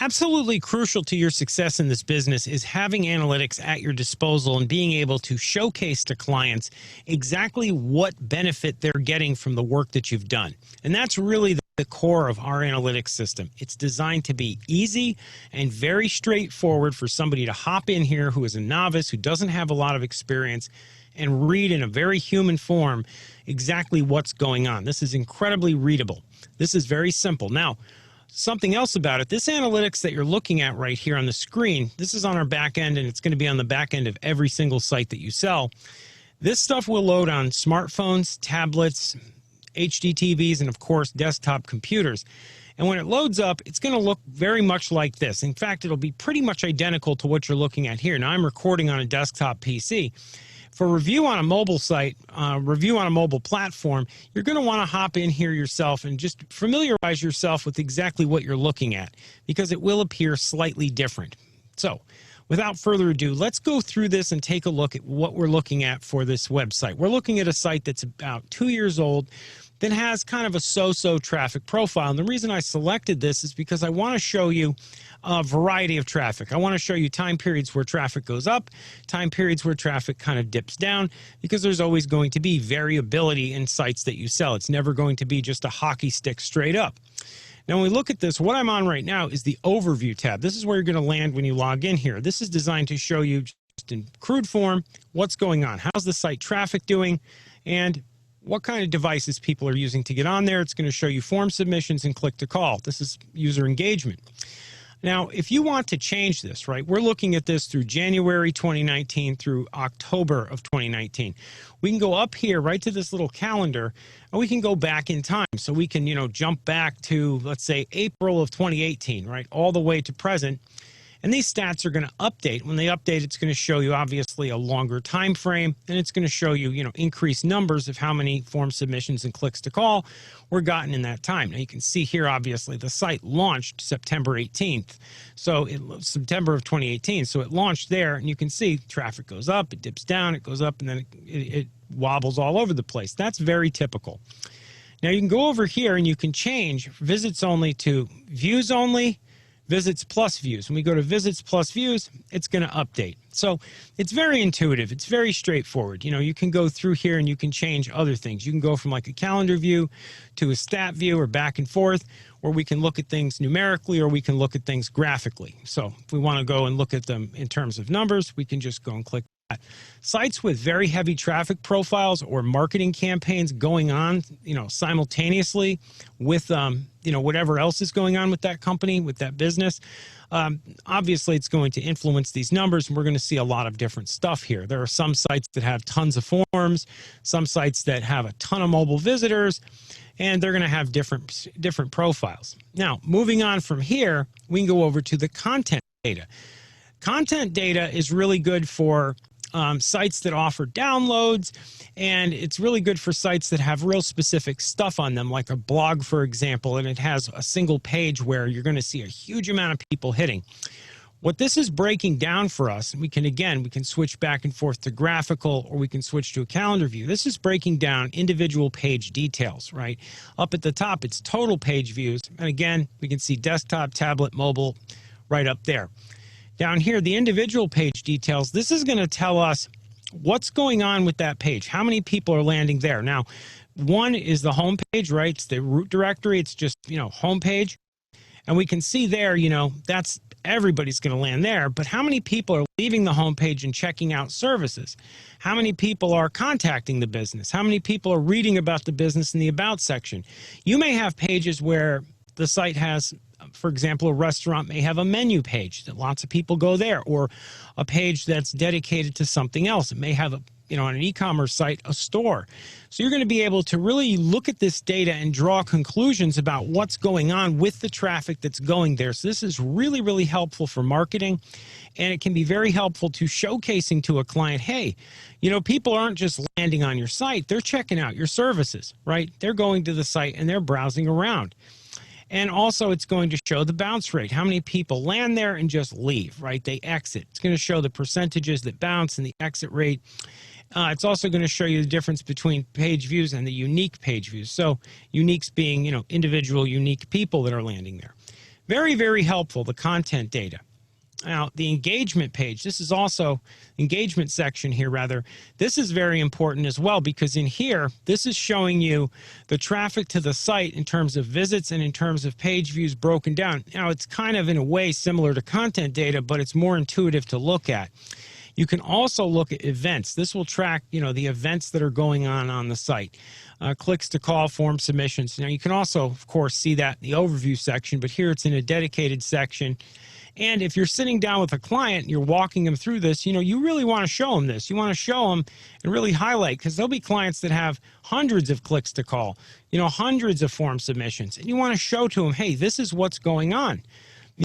Absolutely crucial to your success in this business is having analytics at your disposal and being able to showcase to clients exactly what benefit they're getting from the work that you've done. And that's really the core of our analytics system. It's designed to be easy and very straightforward for somebody to hop in here who is a novice, who doesn't have a lot of experience, and read in a very human form exactly what's going on. This is incredibly readable. This is very simple. Now, something else about it, this analytics that you're looking at right here on the screen, this is on our back end, and it's going to be on the back end of every single site that you sell. This stuff will load on smartphones, tablets, HD TVs, and of course desktop computers. And when it loads up, it's going to look very much like this. In fact, it'll be pretty much identical to what you're looking at here. Now, I'm recording on a desktop PC. For review on a mobile site, review on a mobile platform, you're going to want to hop in here yourself and just familiarize yourself with exactly what you're looking at, because it will appear slightly different. So, without further ado, let's go through this and take a look at what we're looking at for this website. We're looking at a site that's about 2 years old that has kind of a so-so traffic profile. And the reason I selected this is because I want to show you a variety of traffic. I want to show you time periods where traffic goes up, time periods where traffic kind of dips down, because there's always going to be variability in sites that you sell. It's never going to be just a hockey stick straight up. Now, when we look at this, what I'm on right now is the Overview tab. This is where you're going to land when you log in here. This is designed to show you just in crude form what's going on. How's the site traffic doing? And what kind of devices people are using to get on there. It's going to show you form submissions and click to call. This is user engagement. Now, if you want to change this, right, we're looking at this through January 2019 through October of 2019. We can go up here right to this little calendar, and we can go back in time. So we can, jump back to, let's say, April of 2018, right, all the way to present. And these stats are going to update. When they update, it's going to show you, obviously, a longer time frame, and it's going to show you, increased numbers of how many form submissions and clicks to call were gotten in that time. Now, you can see here, obviously, the site launched September 18th, so September of 2018. So it launched there, and you can see traffic goes up, it dips down, it goes up, and then it wobbles all over the place. That's very typical. Now, you can go over here, and you can change visits only to views only, visits plus views. When we go to visits plus views, it's going to update. So it's very intuitive. It's very straightforward. You can go through here and you can change other things. You can go from like a calendar view to a stat view or back and forth, or we can look at things numerically, or we can look at things graphically. So if we want to go and look at them in terms of numbers, we can just go and click that. Sites with very heavy traffic profiles or marketing campaigns going on, simultaneously with, whatever else is going on with that company, with that business, obviously it's going to influence these numbers, and we're going to see a lot of different stuff here. There are some sites that have tons of forms, some sites that have a ton of mobile visitors, and they're going to have different profiles. Now, moving on from here, we can go over to the content data. Content data is really good for sites that offer downloads, and it's really good for sites that have real specific stuff on them, like a blog, for example, and it has a single page where you're going to see a huge amount of people hitting. What this is breaking down for us, we can switch back and forth to graphical, or we can switch to a calendar view. This is breaking down individual page details, right? Up at the top, it's total page views, and again, we can see desktop, tablet, mobile, right up there. Down here, the individual page details, this is going to tell us what's going on with that page, how many people are landing there. Now, one is the home page, right? It's the root directory. It's just, home page. And we can see there, that's everybody's going to land there. But how many people are leaving the home page and checking out services? How many people are contacting the business? How many people are reading about the business in the About section? You may have pages where the site has, for example, a restaurant may have a menu page that lots of people go there, or a page that's dedicated to something else. It may have, on an e-commerce site, a store. So you're going to be able to really look at this data and draw conclusions about what's going on with the traffic that's going there. So this is really, really helpful for marketing, and it can be very helpful to showcasing to a client, hey, people aren't just landing on your site, they're checking out your services, right? They're going to the site and they're browsing around. And also, it's going to show the bounce rate. How many people land there and just leave, right? They exit. It's going to show the percentages that bounce and the exit rate. It's also going to show you the difference between page views and the unique page views. So uniques being, individual unique people that are landing there. Very, very helpful, the content data. Now, the engagement page, this is also engagement section here, rather. This is very important as well, because in here, this is showing you the traffic to the site in terms of visits and in terms of page views broken down. Now, it's kind of in a way similar to content data, but it's more intuitive to look at. You can also look at events. This will track, the events that are going on the site. Clicks to call, form submissions. Now, you can also, of course, see that in the overview section, but here it's in a dedicated section. And if you're sitting down with a client and you're walking them through this, you really want to show them this. You want to show them and really highlight, because there'll be clients that have hundreds of clicks to call, hundreds of form submissions. And you want to show to them, hey, this is what's going on.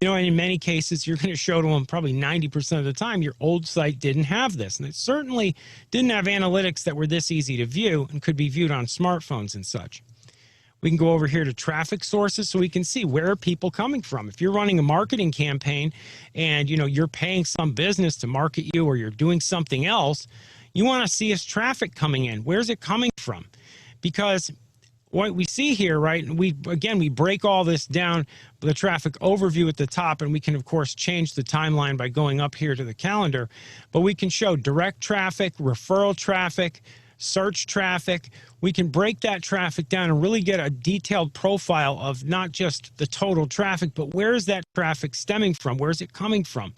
And in many cases, you're going to show to them probably 90% of the time your old site didn't have this. And it certainly didn't have analytics that were this easy to view and could be viewed on smartphones and such. We can go over here to traffic sources so we can see where are people coming from. If you're running a marketing campaign and you're paying some business to market you, or you're doing something else, you want to see is traffic coming in. Where's it coming from? Because what we see here, right, and we break all this down, the traffic overview at the top, and we can, of course, change the timeline by going up here to the calendar, but we can show direct traffic, referral traffic, search traffic. We can break that traffic down and really get a detailed profile of not just the total traffic, but where is that traffic stemming from? Where is it coming from?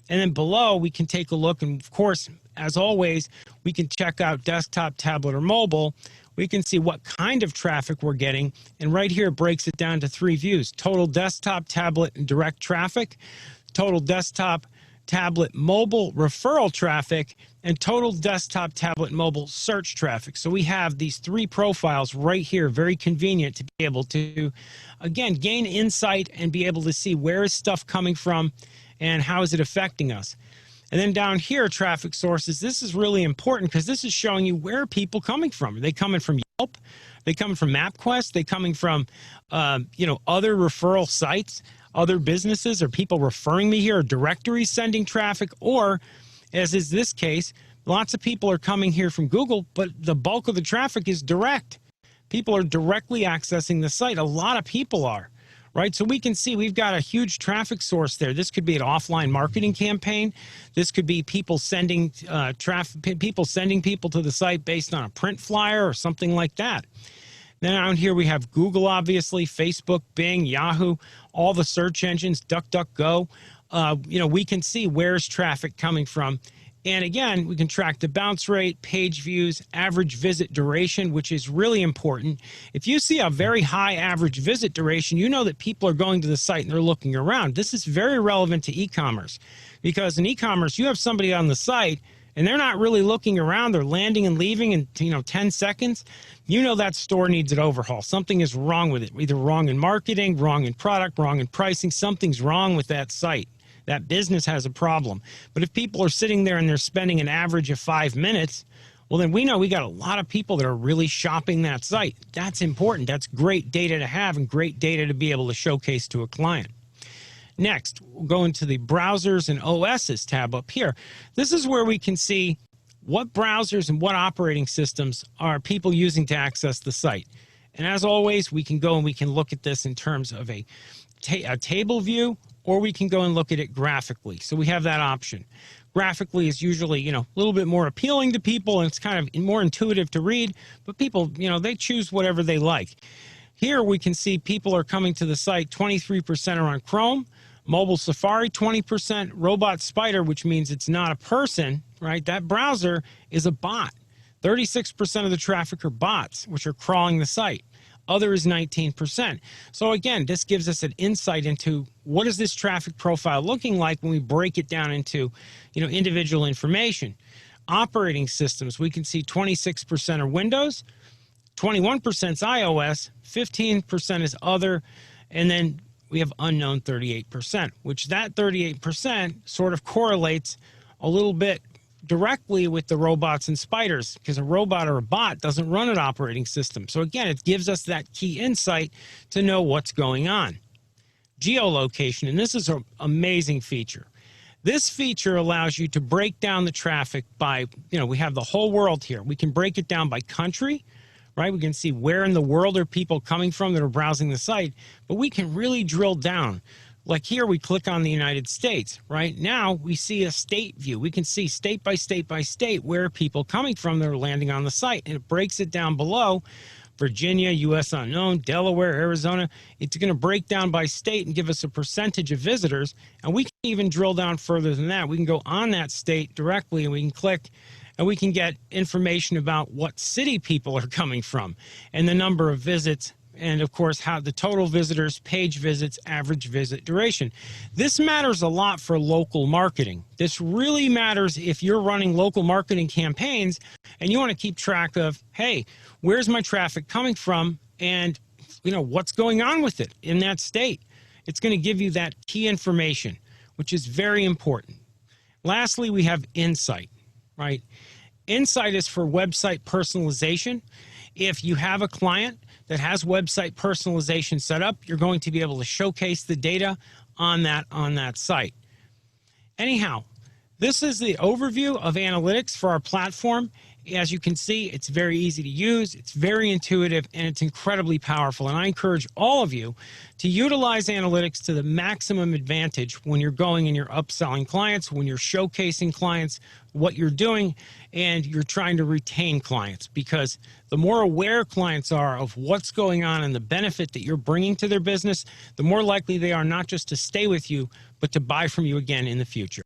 And then below, we can take a look, and of course, as always, we can check out desktop, tablet, or mobile. We can see what kind of traffic we're getting, and right here it breaks it down to 3 views: total desktop, tablet, and direct traffic, total desktop, tablet, mobile referral traffic, and total desktop, tablet, mobile search traffic. So we have these 3 profiles right here, very convenient to be able to, again, gain insight and be able to see where is stuff coming from and how is it affecting us. And then down here, traffic sources, this is really important because this is showing you where are people coming from. Are they coming from Yelp? Are they coming from MapQuest? Are they coming from, other referral sites, other businesses? Are people referring me here? Are directories sending traffic? Or, as is this case, lots of people are coming here from Google, but the bulk of the traffic is direct. People are directly accessing the site. A lot of people are. Right, so we can see we've got a huge traffic source there. This could be an offline marketing campaign. This could be people sending people to the site based on a print flyer or something like that. Then down here we have Google, obviously, Facebook, Bing, Yahoo, all the search engines, DuckDuckGo. We can see where's traffic coming from. And again, we can track the bounce rate, page views, average visit duration, which is really important. If you see a very high average visit duration, you know that people are going to the site and they're looking around. This is very relevant to e-commerce, because in e-commerce, you have somebody on the site and they're not really looking around. They're landing and leaving in 10 seconds. You know that store needs an overhaul. Something is wrong with it, either wrong in marketing, wrong in product, wrong in pricing. Something's wrong with that site. That business has a problem. But if people are sitting there and they're spending an average of 5 minutes, well, then we know we got a lot of people that are really shopping that site. That's important. That's great data to have and great data to be able to showcase to a client. Next, we'll go into the browsers and OSs tab up here. This is where we can see what browsers and what operating systems are people using to access the site. And as always, we can go and we can look at this in terms of a table view, or we can go and look at it graphically. So we have that option. Graphically is usually, a little bit more appealing to people, and it's kind of more intuitive to read, but people, they choose whatever they like. Here we can see people are coming to the site, 23% are on Chrome, mobile Safari 20%, robot spider, which means it's not a person, right? That browser is a bot. 36% of the traffic are bots, which are crawling the site. Other is 19%. So again, this gives us an insight into what is this traffic profile looking like when we break it down into, individual information. Operating systems, we can see 26% are Windows, 21% is iOS, 15% is other, and then we have unknown 38%, which that 38% sort of correlates a little bit directly with the robots and spiders, because a robot or a bot doesn't run an operating system. So again, it gives us that key insight to know what's going on. Geolocation, and this is an amazing feature. This feature allows you to break down the traffic by, we have the whole world here. We can break it down by country, right? We can see where in the world are people coming from that are browsing the site, but we can really drill down. Like here, we click on the United States. Right now, we see a state view. We can see state by state by state where people coming from that are landing on the site. And it breaks it down below. Virginia, U.S. unknown, Delaware, Arizona. It's going to break down by state and give us a percentage of visitors. And we can even drill down further than that. We can go on that state directly and we can click and we can get information about what city people are coming from and the number of visits. And of course, how the total visitors, page visits, average visit duration. This matters a lot for local marketing. This really matters if you're running local marketing campaigns and you want to keep track of, hey, where's my traffic coming from and what's going on with it in that state. It's going to give you that key information, which is very important. Lastly, we have Insight, right? Insight is for website personalization. If you have a client that has website personalization set up, you're going to be able to showcase the data on that site. Anyhow, this is the overview of analytics for our platform. As you can see, it's very easy to use, it's very intuitive, and it's incredibly powerful. And I encourage all of you to utilize analytics to the maximum advantage when you're going and you're upselling clients, when you're showcasing clients, what you're doing, and you're trying to retain clients. Because the more aware clients are of what's going on and the benefit that you're bringing to their business, the more likely they are not just to stay with you, but to buy from you again in the future.